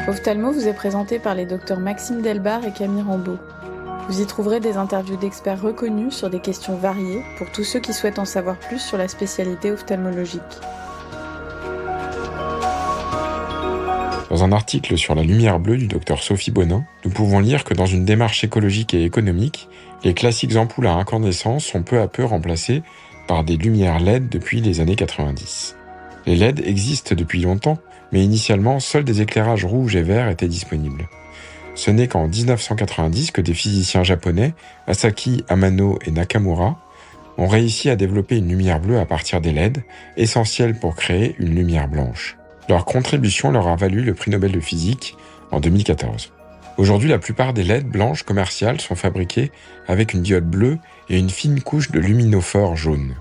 Ophthalmo vous est présenté par les docteurs Maxime Delbar et Camille Rambaud. Vous y trouverez des interviews d'experts reconnus sur des questions variées pour tous ceux qui souhaitent en savoir plus sur la spécialité ophtalmologique. Dans un article sur la lumière bleue du docteur Sophie Bonin, nous pouvons lire que dans une démarche écologique et économique, les classiques ampoules à incandescence sont peu à peu remplacées par des lumières LED depuis les années 90. Les LED existent depuis longtemps, mais initialement, seuls des éclairages rouges et verts étaient disponibles. Ce n'est qu'en 1990 que des physiciens japonais, Asaki, Amano et Nakamura, ont réussi à développer une lumière bleue à partir des LED, essentielle pour créer une lumière blanche. Leur contribution leur a valu le prix Nobel de physique en 2014. Aujourd'hui, la plupart des LED blanches commerciales sont fabriquées avec une diode bleue et une fine couche de luminophore jaune.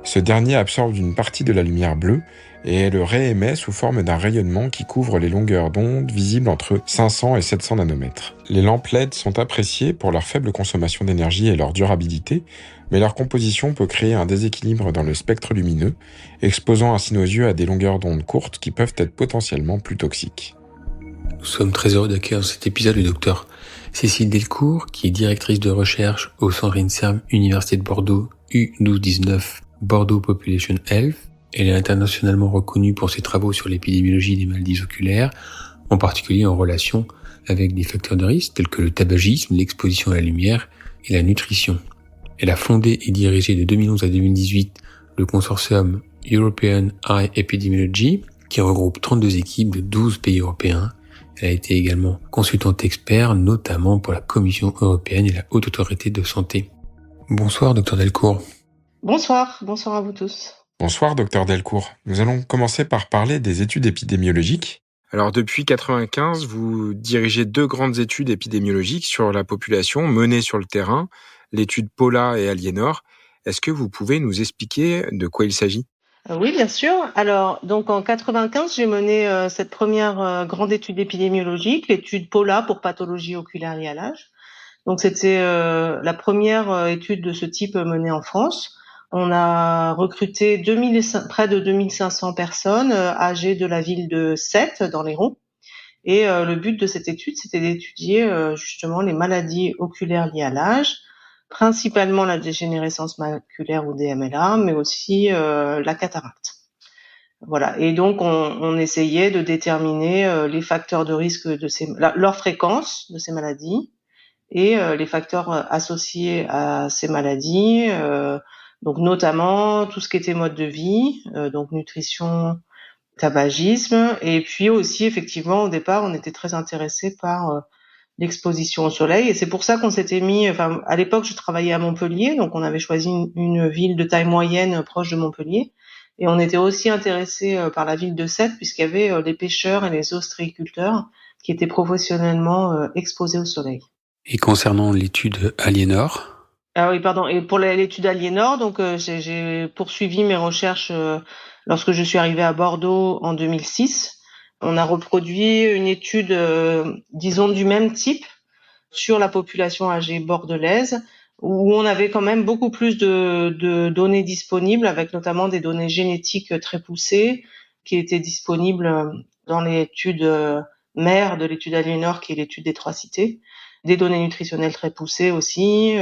Ce dernier absorbe une partie de la lumière bleue et le réémet sous forme d'un rayonnement qui couvre les longueurs d'onde visibles entre 500 et 700 nanomètres. Les lampes LED sont appréciées pour leur faible consommation d'énergie et leur durabilité, mais leur composition peut créer un déséquilibre dans le spectre lumineux, exposant ainsi nos yeux à des longueurs d'onde courtes qui peuvent être potentiellement plus toxiques. Nous sommes très heureux d'accueillir dans cet épisode le docteur Cécile Delcourt, qui est directrice de recherche au Centre INSERM Université de Bordeaux U1219 Bordeaux Population Health. Elle est internationalement reconnue pour ses travaux sur l'épidémiologie des maladies oculaires, en particulier en relation avec des facteurs de risque tels que le tabagisme, l'exposition à la lumière et la nutrition. Elle a fondé et dirigé de 2011 à 2018 le consortium European Eye Epidemiology, qui regroupe 32 équipes de 12 pays européens. Elle a été également consultante expert, notamment pour la Commission européenne et la Haute Autorité de Santé. Bonsoir, docteur Delcourt. Bonsoir à vous tous. Bonsoir, docteur Delcourt. Nous allons commencer par parler des études épidémiologiques. Alors, depuis 1995, vous dirigez 2 grandes études épidémiologiques sur la population menées sur le terrain, l'étude Paula et Aliénor. Est-ce que vous pouvez nous expliquer de quoi il s'agit ? Oui, bien sûr. Alors, donc en 95, j'ai mené cette première grande étude épidémiologique, l'étude Paula pour pathologie oculaire liée à l'âge. Donc, c'était la première étude de ce type menée en France. On a recruté près de 2500 personnes âgées de la ville de Sète, dans l'Hérault. Et le but de cette étude, c'était d'étudier justement les maladies oculaires liées à l'âge, principalement la dégénérescence maculaire ou DMLA, mais aussi la cataracte. Voilà. Et donc, on essayait de déterminer les facteurs de risque de leur fréquence de ces maladies et les facteurs associés à ces maladies, donc notamment tout ce qui était mode de vie, donc nutrition, tabagisme, et puis aussi effectivement au départ on était très intéressé par l'exposition au soleil, et c'est pour ça qu'on s'était mis, à l'époque je travaillais à Montpellier, donc on avait choisi une ville de taille moyenne proche de Montpellier, et on était aussi intéressé par la ville de Sète puisqu'il y avait les pêcheurs et les ostréiculteurs qui étaient professionnellement exposés au soleil. Et concernant l'étude Aliénor ? Ah oui, pardon. Et pour l'étude Aliénor, donc j'ai poursuivi mes recherches lorsque je suis arrivée à Bordeaux en 2006. On a reproduit une étude, disons, du même type sur la population âgée bordelaise, où on avait quand même beaucoup plus de données disponibles, avec notamment des données génétiques très poussées qui étaient disponibles dans l'étude mère de l'étude Aliénor, qui est l'étude des 3 cités. Des données nutritionnelles très poussées aussi,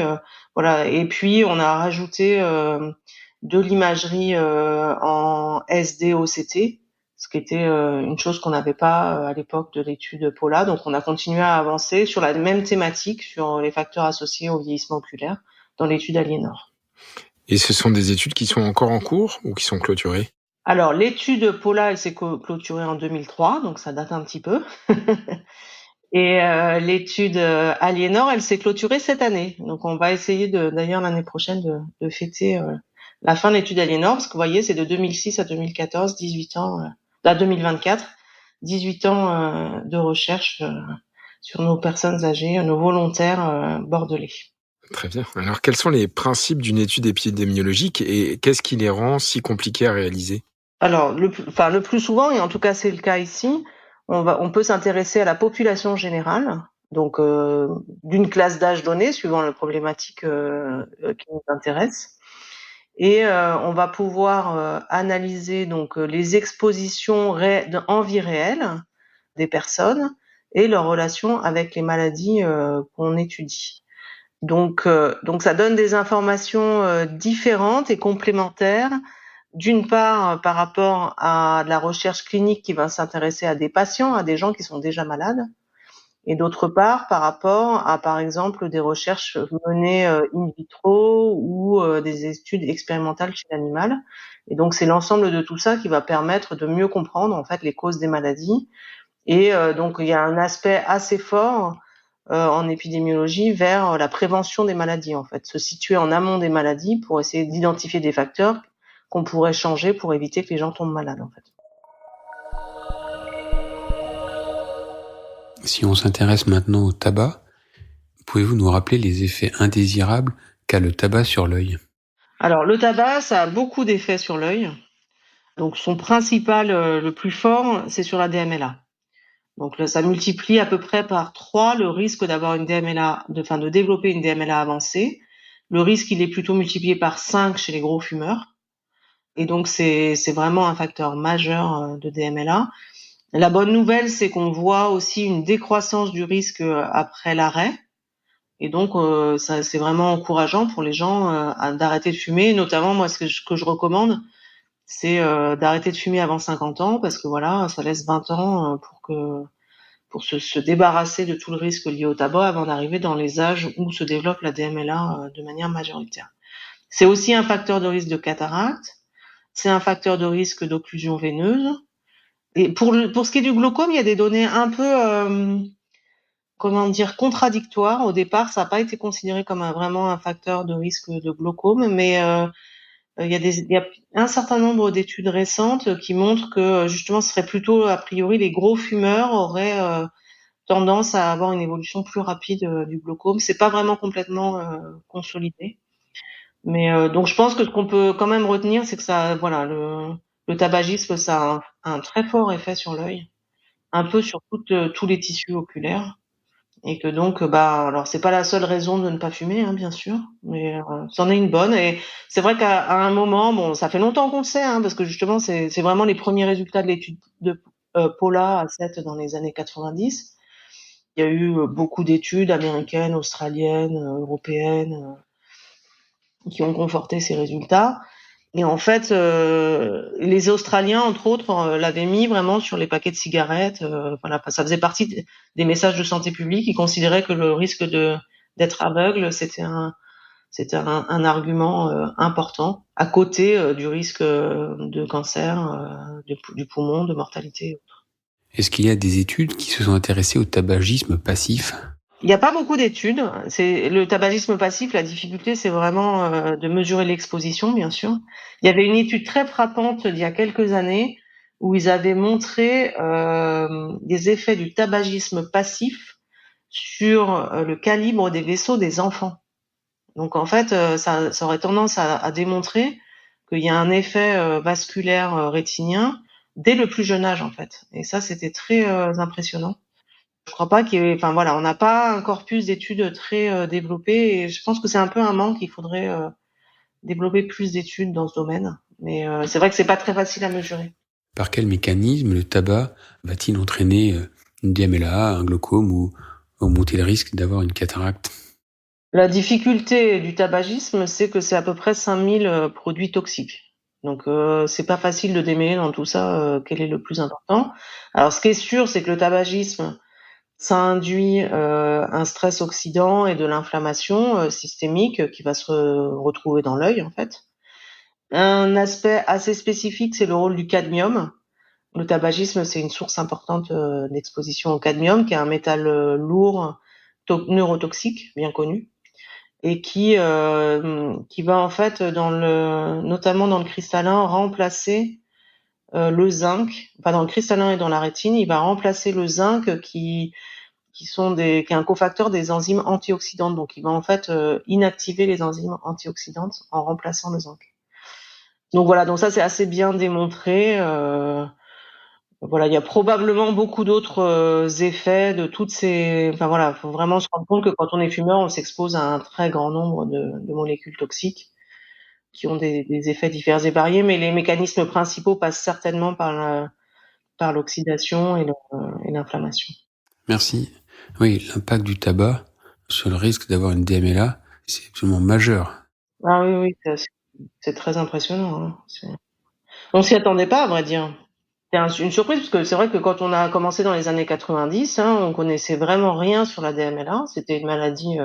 voilà. Et puis on a rajouté de l'imagerie en SDOCT, ce qui était une chose qu'on n'avait pas à l'époque de l'étude Paula. Donc on a continué à avancer sur la même thématique, sur les facteurs associés au vieillissement oculaire, dans l'étude Aliénor. Et ce sont des études qui sont encore en cours ou qui sont clôturées ? Alors l'étude Paula, elle s'est clôturée en 2003, donc ça date un petit peu. Et l'étude Aliénor, elle s'est clôturée cette année. Donc on va essayer d'ailleurs l'année prochaine de fêter la fin de l'étude Aliénor, parce que vous voyez, c'est de 2006 à 2014, 18 ans, à 2024, 18 ans de recherche sur nos personnes âgées, nos volontaires bordelais. Très bien. Alors quels sont les principes d'une étude épidémiologique et qu'est-ce qui les rend si compliqués à réaliser ? Alors le plus souvent, et en tout cas c'est le cas ici, on peut s'intéresser à la population générale, donc d'une classe d'âge donnée, suivant la problématique qui nous intéresse. Et on va pouvoir analyser donc les expositions en vie réelle des personnes et leur relation avec les maladies qu'on étudie. Donc ça donne des informations différentes et complémentaires. D'une part, par rapport à de la recherche clinique qui va s'intéresser à des patients, à des gens qui sont déjà malades, et d'autre part, par rapport à, par exemple, des recherches menées in vitro ou des études expérimentales chez l'animal. Et donc, c'est l'ensemble de tout ça qui va permettre de mieux comprendre en fait les causes des maladies. Et donc, il y a un aspect assez fort en épidémiologie vers la prévention des maladies, en fait, se situer en amont des maladies pour essayer d'identifier des facteurs qu'on pourrait changer pour éviter que les gens tombent malades, en fait. Si on s'intéresse maintenant au tabac, pouvez-vous nous rappeler les effets indésirables qu'a le tabac sur l'œil? Alors, le tabac, ça a beaucoup d'effets sur l'œil. Donc, son principal, le plus fort, c'est sur la DMLA. Donc, ça multiplie à peu près par 3 le risque d'avoir une DMLA, de développer une DMLA avancée. Le risque, il est plutôt multiplié par 5 chez les gros fumeurs. Et donc, c'est vraiment un facteur majeur de DMLA. La bonne nouvelle, c'est qu'on voit aussi une décroissance du risque après l'arrêt. Et donc, ça, c'est vraiment encourageant pour les gens d'arrêter de fumer. Notamment, moi, ce que je recommande, c'est d'arrêter de fumer avant 50 ans parce que voilà, ça laisse 20 ans pour se débarrasser de tout le risque lié au tabac avant d'arriver dans les âges où se développe la DMLA de manière majoritaire. C'est aussi un facteur de risque de cataracte, c'est un facteur de risque d'occlusion veineuse. Et pour ce qui est du glaucome, il y a des données un peu contradictoires. Au départ, ça n'a pas été considéré comme vraiment un facteur de risque de glaucome, mais il y a un certain nombre d'études récentes qui montrent que justement ce serait plutôt a priori les gros fumeurs auraient tendance à avoir une évolution plus rapide du glaucome. C'est pas vraiment complètement consolidé, mais donc je pense que ce qu'on peut quand même retenir, c'est que ça, voilà, le tabagisme, ça a un très fort effet sur l'œil, un peu sur tous les tissus oculaires. Et que donc, alors c'est pas la seule raison de ne pas fumer, hein, bien sûr, mais c'en est une bonne. Et c'est vrai qu'à un moment, bon, ça fait longtemps qu'on le sait, hein, parce que justement, c'est vraiment les premiers résultats de l'étude de Paula à 7 dans les années 90. Il y a eu beaucoup d'études américaines, australiennes, européennes, qui ont conforté ces résultats. Et en fait, les Australiens, entre autres, l'avaient mis vraiment sur les paquets de cigarettes. Voilà, ça faisait partie des messages de santé publique. Ils considéraient que le risque d'être aveugle, c'était un argument important, à côté du risque de cancer, du poumon, de mortalité. Est-ce qu'il y a des études qui se sont intéressées au tabagisme passif? Il n'y a pas beaucoup d'études. C'est le tabagisme passif. La difficulté, c'est vraiment de mesurer l'exposition, bien sûr. Il y avait une étude très frappante il y a quelques années où ils avaient montré des effets du tabagisme passif sur le calibre des vaisseaux des enfants. Donc en fait, ça aurait tendance à démontrer qu'il y a un effet vasculaire rétinien dès le plus jeune âge, en fait. Et ça, c'était très impressionnant. Je crois pas qu'il y ait, enfin voilà, on n'a pas un corpus d'études très développé et je pense que c'est un peu un manque. Il faudrait développer plus d'études dans ce domaine. Mais c'est vrai que c'est pas très facile à mesurer. Par quel mécanisme le tabac va-t-il entraîner une DMLA, un glaucome ou augmenter le risque d'avoir une cataracte? La difficulté du tabagisme, c'est que c'est à peu près 5000 produits toxiques. Donc c'est pas facile de démêler dans tout ça quel est le plus important. Alors ce qui est sûr, c'est que le tabagisme, ça induit un stress oxydant et de l'inflammation systémique qui va se retrouver dans l'œil en fait. Un aspect assez spécifique, c'est le rôle du cadmium. Le tabagisme, c'est une source importante d'exposition au cadmium, qui est un métal lourd, neurotoxique, bien connu, et qui va en fait, notamment dans le cristallin, remplacer le zinc. Enfin, dans le cristallin et dans la rétine, il va remplacer le zinc qui est un cofacteur des enzymes antioxydantes. Donc, il va en fait inactiver les enzymes antioxydantes en remplaçant le zinc. Donc voilà, donc ça c'est assez bien démontré. Voilà, il y a probablement beaucoup d'autres effets de toutes ces. Enfin voilà, faut vraiment se rendre compte que quand on est fumeur, on s'expose à un très grand nombre de molécules toxiques qui ont des effets divers et variés, mais les mécanismes principaux passent certainement par par l'oxydation et l'inflammation. Merci. Oui, l'impact du tabac sur le risque d'avoir une DMLA, c'est absolument majeur. Ah oui, c'est très impressionnant. On s'y attendait pas, à vrai dire. C'est une surprise parce que c'est vrai que quand on a commencé dans les années 90, on connaissait vraiment rien sur la DMLA. C'était une maladie,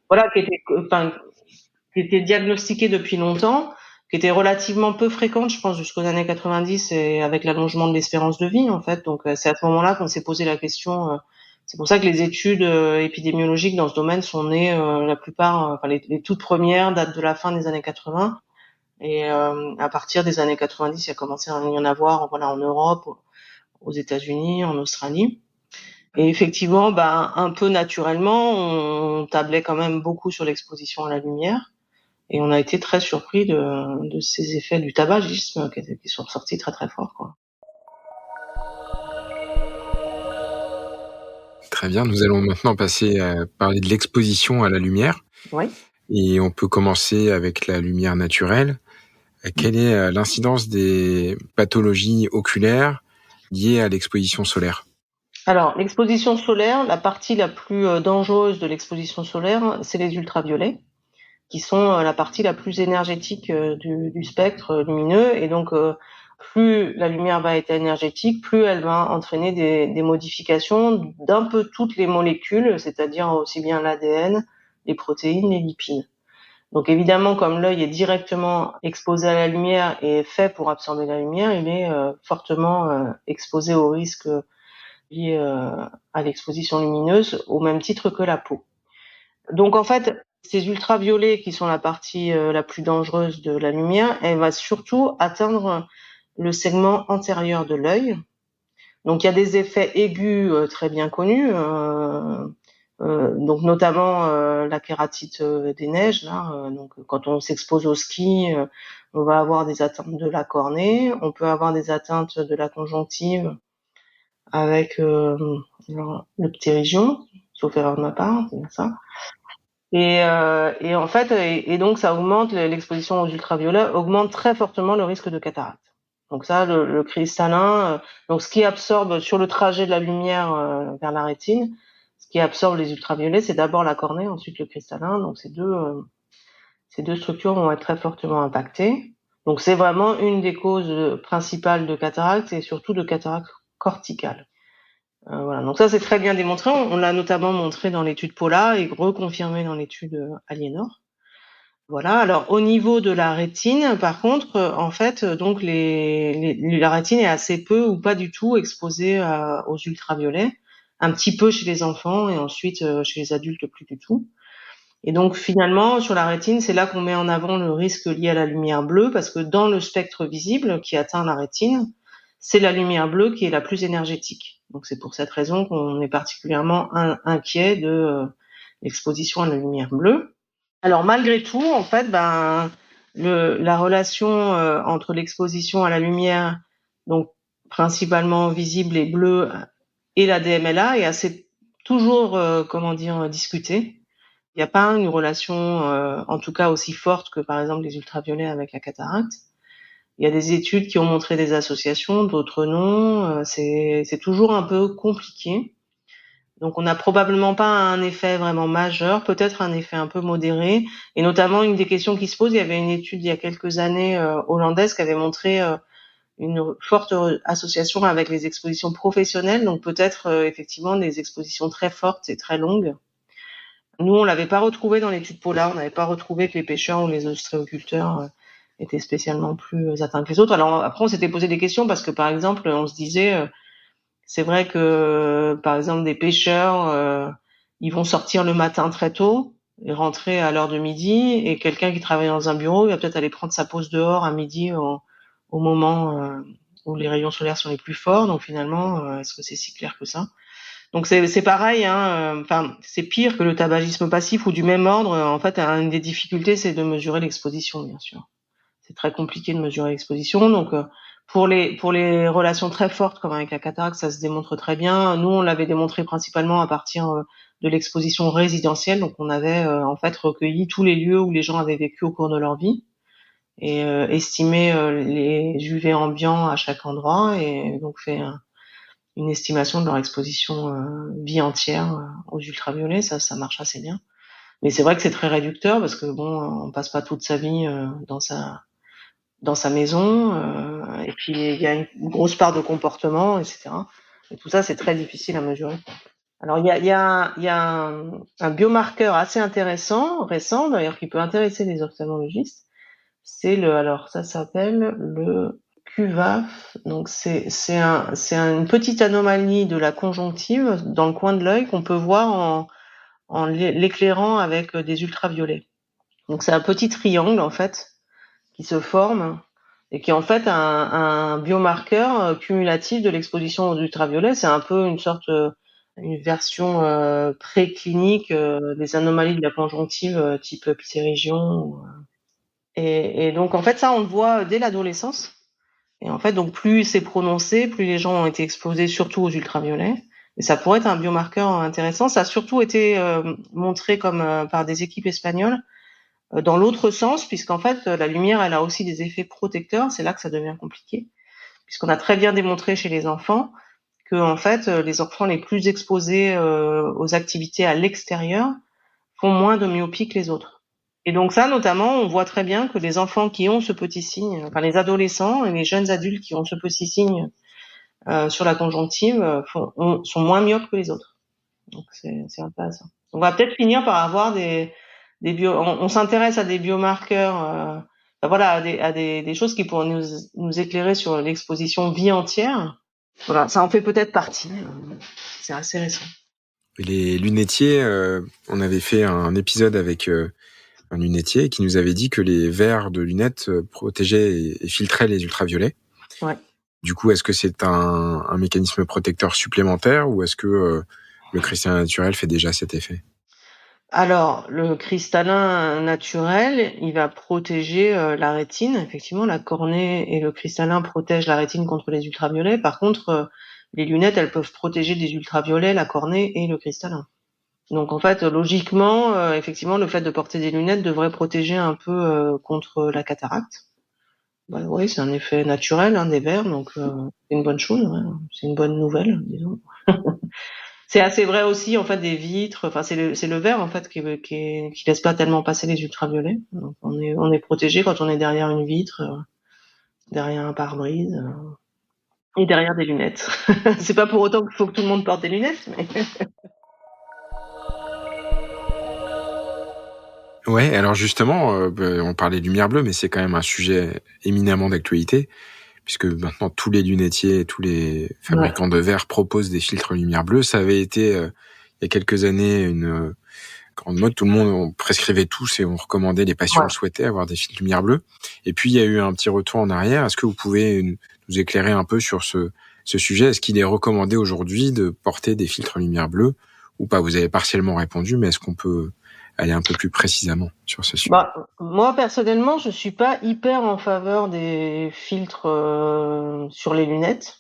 voilà, qui était diagnostiquée depuis longtemps, qui était relativement peu fréquente, je pense, jusqu'aux années 90 et avec l'allongement de l'espérance de vie, en fait. Donc, c'est à ce moment-là qu'on s'est posé la question. C'est pour ça que les études épidémiologiques dans ce domaine sont nées, la plupart, enfin les toutes premières datent de la fin des années 80. Et à partir des années 90, il a commencé à y en avoir, voilà, en Europe, aux États-Unis, en Australie. Et effectivement, un peu naturellement, on tablait quand même beaucoup sur l'exposition à la lumière. Et on a été très surpris de ces effets du tabagisme qui sont ressortis très très forts, quoi. Très bien, nous allons maintenant passer à parler de l'exposition à la lumière. Oui. Et on peut commencer avec la lumière naturelle. Quelle est l'incidence des pathologies oculaires liées à l'exposition solaire ? Alors, l'exposition solaire, la partie la plus dangereuse de l'exposition solaire, c'est les ultraviolets, qui sont la partie la plus énergétique du spectre lumineux. Et donc, plus la lumière va être énergétique, plus elle va entraîner des modifications d'un peu toutes les molécules, c'est-à-dire aussi bien l'ADN, les protéines, les lipides. Donc évidemment, comme l'œil est directement exposé à la lumière et est fait pour absorber la lumière, il est fortement exposé aux risques liés à l'exposition lumineuse, au même titre que la peau. Donc en fait, ces ultraviolets qui sont la partie la plus dangereuse de la lumière, elle va surtout atteindre le segment antérieur de l'œil. Donc il y a des effets aigus très bien connus, donc notamment la kératite des neiges. Là, donc quand on s'expose au ski, on va avoir des atteintes de la cornée, on peut avoir des atteintes de la conjonctive avec le ptérygion, sauf erreur de ma part, c'est bien ça. Et en fait, et donc ça augmente l'exposition aux ultraviolets, augmente très fortement le risque de cataracte. Donc ça, le cristallin, donc ce qui absorbe sur le trajet de la lumière vers la rétine, ce qui absorbe les ultraviolets, c'est d'abord la cornée, ensuite le cristallin. Donc ces deux structures vont être très fortement impactées. Donc c'est vraiment une des causes principales de cataracte et surtout de cataracte corticale. Voilà. Donc ça, c'est très bien démontré. On l'a notamment montré dans l'étude Paula et reconfirmé dans l'étude Aliénor. Voilà. Alors au niveau de la rétine, par contre, en fait, donc la rétine est assez peu ou pas du tout exposée aux ultraviolets, un petit peu chez les enfants et ensuite chez les adultes plus du tout. Et donc finalement, sur la rétine, c'est là qu'on met en avant le risque lié à la lumière bleue, parce que dans le spectre visible qui atteint la rétine, c'est la lumière bleue qui est la plus énergétique. Donc c'est pour cette raison qu'on est particulièrement inquiet de l'exposition à la lumière bleue. Alors malgré tout, en fait, la relation entre l'exposition à la lumière, donc principalement visible et bleue, et la DMLA est assez toujours, discutée. Il n'y a pas une relation, en tout cas aussi forte que par exemple les ultraviolets avec la cataracte. Il y a des études qui ont montré des associations, d'autres non. C'est toujours un peu compliqué. Donc on n'a probablement pas un effet vraiment majeur, peut-être un effet un peu modéré. Et notamment, une des questions qui se pose, il y avait une étude il y a quelques années hollandaise qui avait montré une forte association avec les expositions professionnelles, donc peut-être effectivement des expositions très fortes et très longues. Nous, on l'avait pas retrouvé dans l'étude Polar, on n'avait pas retrouvé que les pêcheurs ou les ostréoculteurs étaient spécialement plus atteints que les autres. Alors après, on s'était posé des questions parce que, par exemple, on se disait, c'est vrai que, par exemple, des pêcheurs, ils vont sortir le matin très tôt et rentrer à l'heure de midi, et quelqu'un qui travaille dans un bureau, il va peut-être aller prendre sa pause dehors à midi au moment où les rayons solaires sont les plus forts. Donc finalement, est-ce que c'est si clair que ça ? Donc c'est pareil, c'est pire que le tabagisme passif ou du même ordre. En fait, une des difficultés, c'est de mesurer l'exposition, bien sûr. C'est très compliqué de mesurer l'exposition. Donc pour les relations très fortes comme avec la cataracte, ça se démontre très bien. Nous, on l'avait démontré principalement à partir de l'exposition résidentielle. Donc on avait en fait recueilli tous les lieux où les gens avaient vécu au cours de leur vie. et estimer les UV ambiants à chaque endroit, et donc fait une estimation de leur exposition vie entière aux ultraviolets. Ça marche assez bien. Mais c'est vrai que c'est très réducteur parce que bon, on passe pas toute sa vie dans sa maison, et puis il y a une grosse part de comportement, etc. Et tout ça, c'est très difficile à mesurer. Alors il y a un biomarqueur assez intéressant, récent d'ailleurs, qui peut intéresser les ophtalmologistes. Alors ça s'appelle le QVAF. Donc c'est une petite anomalie de la conjonctive dans le coin de l'œil qu'on peut voir en l'éclairant avec des ultraviolets. Donc c'est un petit triangle en fait qui se forme et qui est en fait un biomarqueur cumulatif de l'exposition aux ultraviolets. C'est un peu une version préclinique des anomalies de la conjonctive type ptérygion. Et donc en fait ça on le voit dès l'adolescence. Et en fait donc plus c'est prononcé, plus les gens ont été exposés surtout aux ultraviolets. Et ça pourrait être un biomarqueur intéressant. Ça a surtout été montré par des équipes espagnoles dans l'autre sens, puisqu'en fait la lumière elle a aussi des effets protecteurs. C'est là que ça devient compliqué, puisqu'on a très bien démontré chez les enfants que en fait les enfants les plus exposés aux activités à l'extérieur font moins de myopie que les autres. Et donc ça, notamment, on voit très bien que les enfants qui ont ce petit signe, enfin les adolescents et les jeunes adultes qui ont ce petit signe sur la conjonctive sont moins myopes que les autres. Donc c'est intéressant. On va peut-être finir par avoir on s'intéresse à des biomarqueurs, voilà, à des choses qui pourraient nous éclairer sur l'exposition vie entière. Voilà, ça en fait peut-être partie. C'est assez récent. Les lunetiers, on avait fait un épisode avec un lunetier qui nous avait dit que les verres de lunettes protégeaient et filtraient les ultraviolets. Ouais. Du coup, est-ce que c'est un mécanisme protecteur supplémentaire ou est-ce que le cristallin naturel fait déjà cet effet? Alors, le cristallin naturel, il va protéger la rétine. Effectivement, la cornée et le cristallin protègent la rétine contre les ultraviolets. Par contre, les lunettes, elles peuvent protéger des ultraviolets, la cornée et le cristallin. Donc, en fait, logiquement, effectivement, le fait de porter des lunettes devrait protéger un peu contre la cataracte. Bah, oui, c'est un effet naturel des verres, donc c'est une bonne chose. Ouais. C'est une bonne nouvelle, disons. C'est assez vrai aussi en fait des vitres. Enfin, c'est le verre en fait qui laisse pas tellement passer les ultraviolets. Donc, on est protégé quand on est derrière une vitre, derrière un pare-brise et derrière des lunettes. C'est pas pour autant qu'il faut que tout le monde porte des lunettes, mais Ouais, alors justement, on parlait de lumière bleue, mais c'est quand même un sujet éminemment d'actualité, puisque maintenant tous les lunetiers, tous les fabricants de verres proposent des filtres lumière bleue. Ça avait été, il y a quelques années, une grande mode. Tout le monde, on prescrivait tous et on recommandait, les patients le souhaitaient, avoir des filtres lumière bleue. Et puis, il y a eu un petit retour en arrière. Est-ce que vous pouvez nous éclairer un peu sur ce sujet? Est-ce qu'il est recommandé aujourd'hui de porter des filtres lumière bleue ou pas? Vous avez partiellement répondu, mais est-ce qu'on peut aller un peu plus précisément sur ce sujet? Moi, personnellement, je suis pas hyper en faveur des filtres sur les lunettes.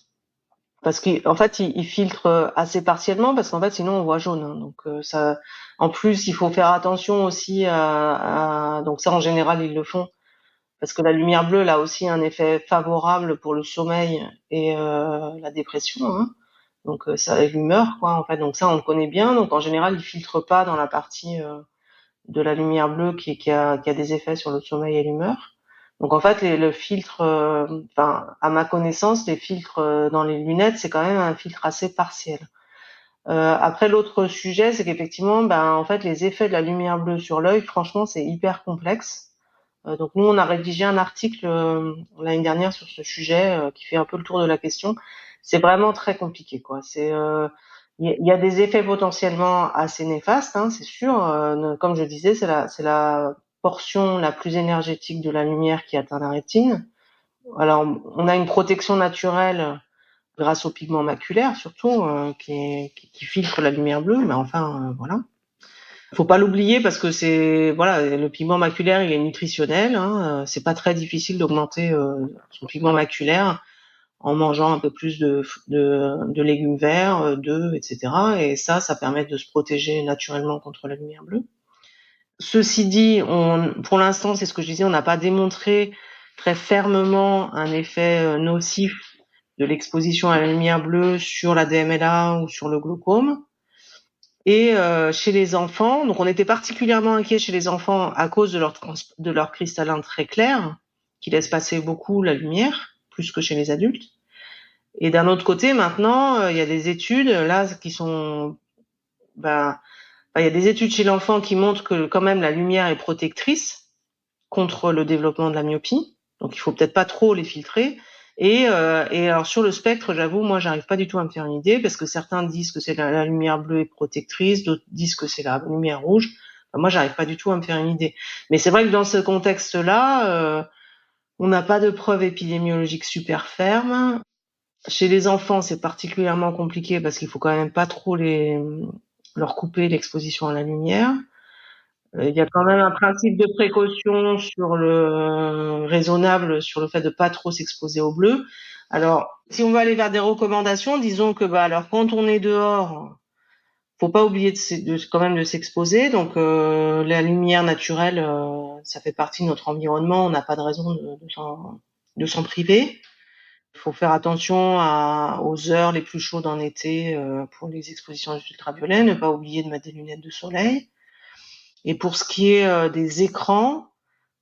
Parce qu'en fait, il filtre assez partiellement, parce qu'en fait, sinon on voit jaune. Hein. Donc ça, en plus, il faut faire attention aussi donc ça, en général, ils le font, parce que la lumière bleue, elle a aussi un effet favorable pour le sommeil et la dépression. Hein. Donc ça, et l'humeur, quoi. En fait, donc ça, on le connaît bien. Donc en général, ils filtrent pas dans la partie de la lumière bleue qui a des effets sur le sommeil et l'humeur. Donc en fait, le filtre, à ma connaissance, les filtres dans les lunettes, c'est quand même un filtre assez partiel. Après, l'autre sujet, c'est qu'effectivement, en fait, les effets de la lumière bleue sur l'œil, franchement, c'est hyper complexe. Donc nous, on a rédigé un article l'année dernière sur ce sujet qui fait un peu le tour de la question. C'est vraiment très compliqué, quoi. Il y a des effets potentiellement assez néfastes, hein, c'est sûr. Comme je disais, c'est la portion la plus énergétique de la lumière qui atteint la rétine. Alors, on a une protection naturelle grâce au pigment maculaire, surtout, qui filtre la lumière bleue, mais enfin, voilà. Faut pas l'oublier parce que le pigment maculaire, il est nutritionnel. Hein, c'est pas très difficile d'augmenter son pigment maculaire en mangeant un peu plus de légumes verts, d'œufs, etc. Et ça permet de se protéger naturellement contre la lumière bleue. Ceci dit, pour l'instant, c'est ce que je disais, on n'a pas démontré très fermement un effet nocif de l'exposition à la lumière bleue sur la DMLA ou sur le glaucome. Et chez les enfants, donc on était particulièrement inquiet chez les enfants à cause de leur cristallin très clair, qui laisse passer beaucoup la lumière, plus que chez les adultes. Et d'un autre côté, maintenant, il y a des études là qui sont, il y a des études chez l'enfant qui montrent que quand même la lumière est protectrice contre le développement de la myopie. Donc il faut peut-être pas trop les filtrer. Et alors sur le spectre, j'avoue, moi j'arrive pas du tout à me faire une idée parce que certains disent que c'est la lumière bleue est protectrice, d'autres disent que c'est la lumière rouge. Enfin, moi j'arrive pas du tout à me faire une idée. Mais c'est vrai que dans ce contexte-là, on n'a pas de preuves épidémiologiques super fermes. Chez les enfants, c'est particulièrement compliqué parce qu'il faut quand même pas trop leur couper l'exposition à la lumière. Il y a quand même un principe de précaution raisonnable sur le fait de pas trop s'exposer au bleu. Alors, si on veut aller vers des recommandations, disons que alors quand on est dehors, faut pas oublier quand même de s'exposer. Donc la lumière naturelle, ça fait partie de notre environnement. On n'a pas de raison de s'en priver. Il faut faire attention aux heures les plus chaudes en été pour les expositions aux ultraviolets. Ne pas oublier de mettre des lunettes de soleil. Et pour ce qui est des écrans,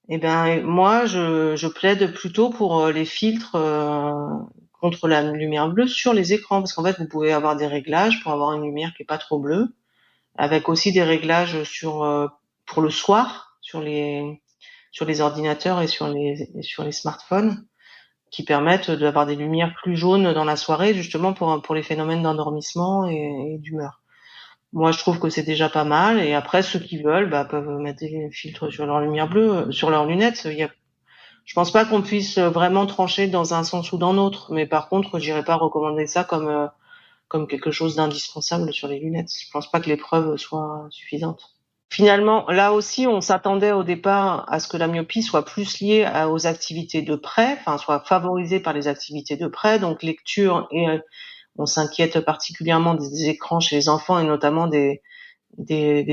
moi je plaide plutôt pour les filtres contre la lumière bleue sur les écrans, parce qu'en fait vous pouvez avoir des réglages pour avoir une lumière qui est pas trop bleue, avec aussi des réglages pour le soir sur les ordinateurs et sur les smartphones, qui permettent d'avoir des lumières plus jaunes dans la soirée, justement pour les phénomènes d'endormissement et d'humeur. Moi, je trouve que c'est déjà pas mal. Et après, ceux qui veulent, peuvent mettre des filtres sur leur lumière bleue, sur leurs lunettes. Je pense pas qu'on puisse vraiment trancher dans un sens ou dans l'autre. Mais par contre, j'irais pas recommander ça comme quelque chose d'indispensable sur les lunettes. Je pense pas que les preuves soient suffisantes. Finalement, là aussi, on s'attendait au départ à ce que la myopie soit plus liée aux activités de près, enfin, soit favorisée par les activités de près, donc lecture et on s'inquiète particulièrement des écrans chez les enfants et notamment des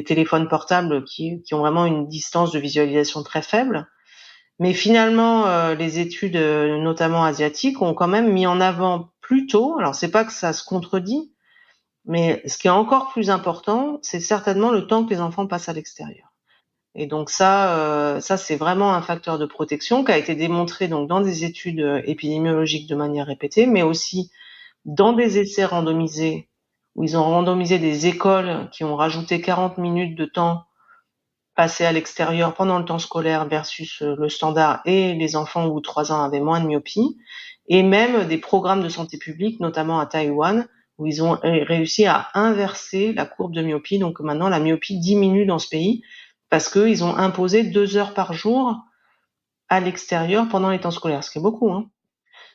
téléphones portables qui ont vraiment une distance de visualisation très faible. Mais finalement, les études, notamment asiatiques, ont quand même mis en avant plus tôt, alors c'est pas que ça se contredit, mais ce qui est encore plus important, c'est certainement le temps que les enfants passent à l'extérieur. Et donc ça c'est vraiment un facteur de protection qui a été démontré donc dans des études épidémiologiques de manière répétée, mais aussi dans des essais randomisés, où ils ont randomisé des écoles qui ont rajouté 40 minutes de temps passé à l'extérieur pendant le temps scolaire versus le standard, et les enfants au bout de 3 ans avaient moins de myopie, et même des programmes de santé publique, notamment à Taïwan, où ils ont réussi à inverser la courbe de myopie. Donc maintenant, la myopie diminue dans ce pays parce qu'ils ont imposé 2 heures par jour à l'extérieur pendant les temps scolaires, ce qui est beaucoup, hein.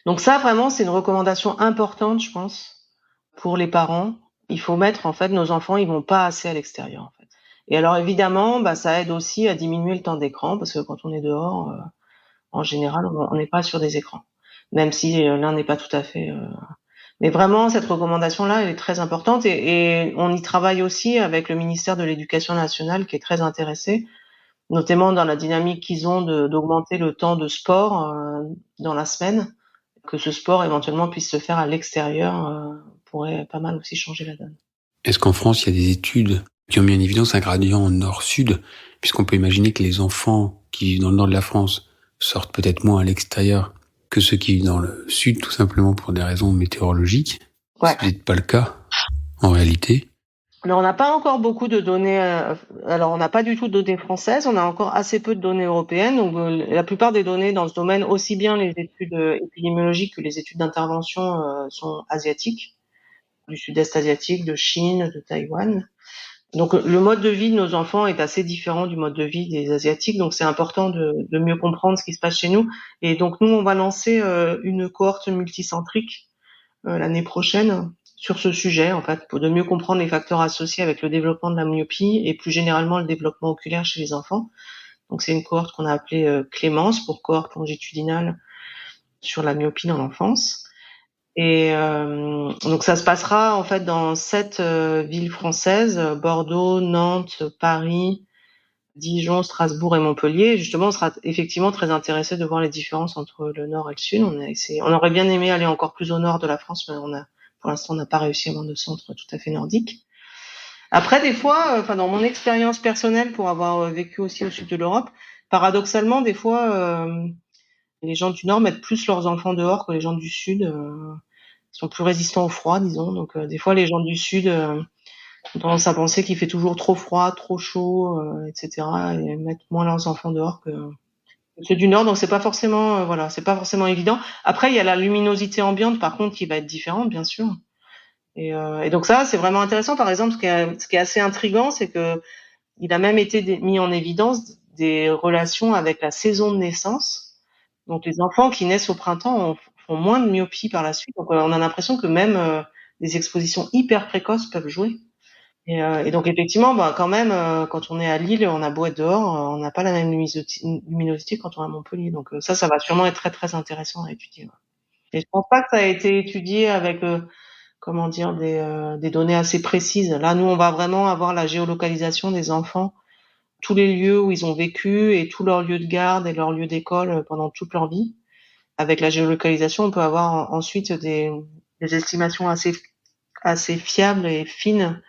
Donc ça, vraiment, c'est une recommandation importante, je pense, pour les parents. Il faut mettre, en fait, nos enfants, ils vont pas assez à l'extérieur, en fait. Et alors, évidemment, ça aide aussi à diminuer le temps d'écran, parce que quand on est dehors, en général, on n'est pas sur des écrans. Même si l'un n'est pas tout à fait... Mais vraiment, cette recommandation-là, elle est très importante, et on y travaille aussi avec le ministère de l'Éducation nationale, qui est très intéressé, notamment dans la dynamique qu'ils ont d'augmenter le temps de sport dans la semaine, que ce sport éventuellement puisse se faire à l'extérieur pourrait pas mal aussi changer la donne. Est-ce qu'en France, il y a des études qui ont mis en évidence un gradient nord-sud, puisqu'on peut imaginer que les enfants qui vivent dans le nord de la France sortent peut-être moins à l'extérieur que ceux qui vivent dans le sud, tout simplement pour des raisons météorologiques. Ouais. C'est peut-être pas le cas, en réalité. Alors, on n'a pas encore beaucoup de données. Alors, on n'a pas du tout de données françaises. On a encore assez peu de données européennes. Donc, la plupart des données dans ce domaine, aussi bien les études épidémiologiques que les études d'intervention, sont asiatiques, du sud-est asiatique, de Chine, de Taïwan. Donc, le mode de vie de nos enfants est assez différent du mode de vie des Asiatiques. Donc, c'est important de mieux comprendre ce qui se passe chez nous. Et donc, nous, on va lancer une cohorte multicentrique l'année prochaine sur ce sujet, en fait, pour de mieux comprendre les facteurs associés avec le développement de la myopie et plus généralement le développement oculaire chez les enfants. Donc c'est une cohorte qu'on a appelée Clémence, pour cohorte longitudinale sur la myopie dans l'enfance. Et donc ça se passera en fait dans 7 villes françaises: Bordeaux, Nantes, Paris, Dijon, Strasbourg et Montpellier. Justement, on sera effectivement très intéressé de voir les différences entre le nord et le sud. On aurait bien aimé aller encore plus au nord de la France, mais pour l'instant, on n'a pas réussi à avoir de centre tout à fait nordique. Après, des fois, dans mon expérience personnelle, pour avoir vécu aussi au sud de l'Europe, paradoxalement, des fois, les gens du nord mettent plus leurs enfants dehors que les gens du sud. Ils sont plus résistants au froid, disons. Donc, des fois, les gens du sud ont tendance à penser qu'il fait toujours trop froid, trop chaud, etc. et mettre moins leurs enfants dehors que ceux du nord. Donc, c'est pas forcément, c'est pas forcément évident. Après, il y a la luminosité ambiante, par contre, qui va être différente, bien sûr. Et donc ça, c'est vraiment intéressant. Par exemple, ce qui est assez intriguant, c'est que il a même été mis en évidence des relations avec la saison de naissance. Donc les enfants qui naissent au printemps font moins de myopie par la suite. Donc on a l'impression que même des expositions hyper précoces peuvent jouer. Et donc effectivement, quand même, quand on est à Lille, on a beau être dehors, on n'a pas la même luminosité quand on est à Montpellier. Donc ça va sûrement être très très intéressant à étudier. Ouais. Et je pense pas que ça a été étudié avec des données assez précises. Là, nous, on va vraiment avoir la géolocalisation des enfants, tous les lieux où ils ont vécu et tous leurs lieux de garde et leurs lieux d'école pendant toute leur vie. Avec la géolocalisation, on peut avoir ensuite des estimations assez fiables et fines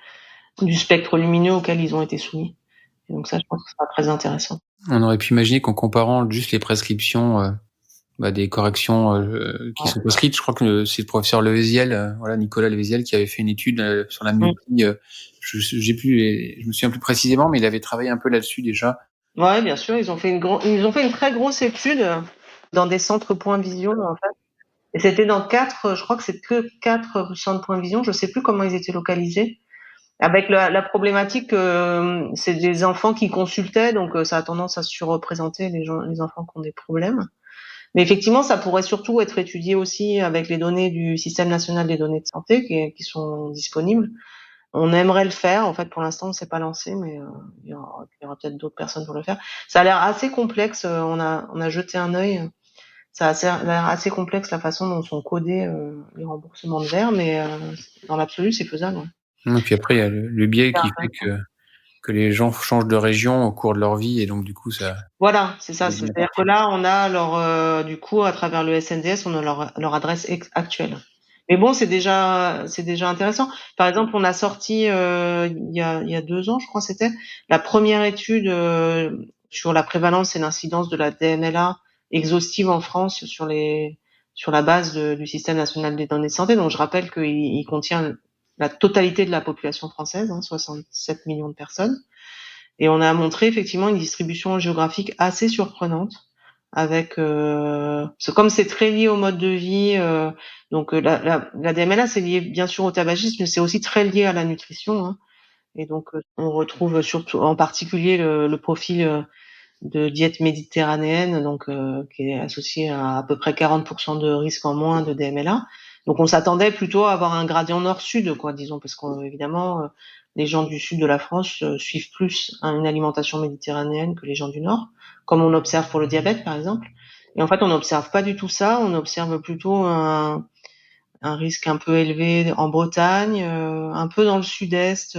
du spectre lumineux auquel ils ont été soumis. Et donc ça, je pense que ce sera très intéressant. On aurait pu imaginer qu'en comparant juste les prescriptions des corrections qui sont prescrites. Je crois que c'est le professeur Levéziel, Nicolas Levéziel, qui avait fait une étude sur la myopie. Je me souviens plus précisément, mais il avait travaillé un peu là-dessus déjà. Ouais, bien sûr, ils ont fait une très grosse étude dans des centres Point Vision, en fait. Et c'était dans 4 centres Point Vision. Je sais plus comment ils étaient localisés. Avec la problématique, c'est des enfants qui consultaient, donc ça a tendance à surreprésenter les enfants qui ont des problèmes. Mais effectivement, ça pourrait surtout être étudié aussi avec les données du Système national des données de santé qui sont disponibles. On aimerait le faire. En fait, pour l'instant, on ne s'est pas lancé, mais il y aura peut-être d'autres personnes pour le faire. Ça a l'air assez complexe. On a jeté un œil. Ça a l'air assez complexe la façon dont sont codés les remboursements de verre, mais dans l'absolu, c'est faisable. Et puis après, il y a le biais qui fait que les gens changent de région au cours de leur vie, et donc du coup ça. Voilà, c'est ça. C'est-à-dire que là, on a du coup, à travers le SNDS, on a leur adresse actuelle. Mais bon, c'est déjà intéressant. Par exemple, on a sorti il y a 2 ans, je crois, c'était la première étude sur la prévalence et l'incidence de la DMLA exhaustive en France sur la base du Système national des données de santé. Donc, je rappelle qu'il contient la totalité de la population française, 67 millions de personnes. Et on a montré effectivement une distribution géographique assez surprenante avec comme c'est très lié au mode de vie, donc la DMLA c'est lié bien sûr au tabagisme, mais c'est aussi très lié à la nutrition. Et donc on retrouve surtout en particulier le profil de diète méditerranéenne, donc qui est associé à peu près 40% de risque en moins de DMLA. Donc on s'attendait plutôt à avoir un gradient nord-sud, disons, parce qu'évidemment les gens du sud de la France suivent plus une alimentation méditerranéenne que les gens du nord, comme on observe pour le diabète par exemple. Et en fait, on n'observe pas du tout ça. On observe plutôt un risque un peu élevé en Bretagne, un peu dans le sud-est.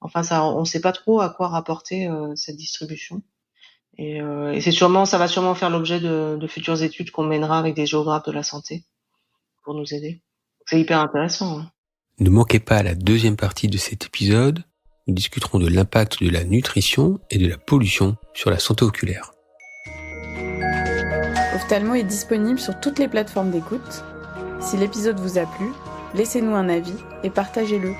Enfin, on ne sait pas trop à quoi rapporter cette distribution. Et ça va sûrement faire l'objet de futures études qu'on mènera avec des géographes de la santé pour nous aider. C'est hyper intéressant. Ne manquez pas la deuxième partie de cet épisode. Nous discuterons de l'impact de la nutrition et de la pollution sur la santé oculaire. Ophthalmo est disponible sur toutes les plateformes d'écoute. Si l'épisode vous a plu, laissez-nous un avis et partagez-le.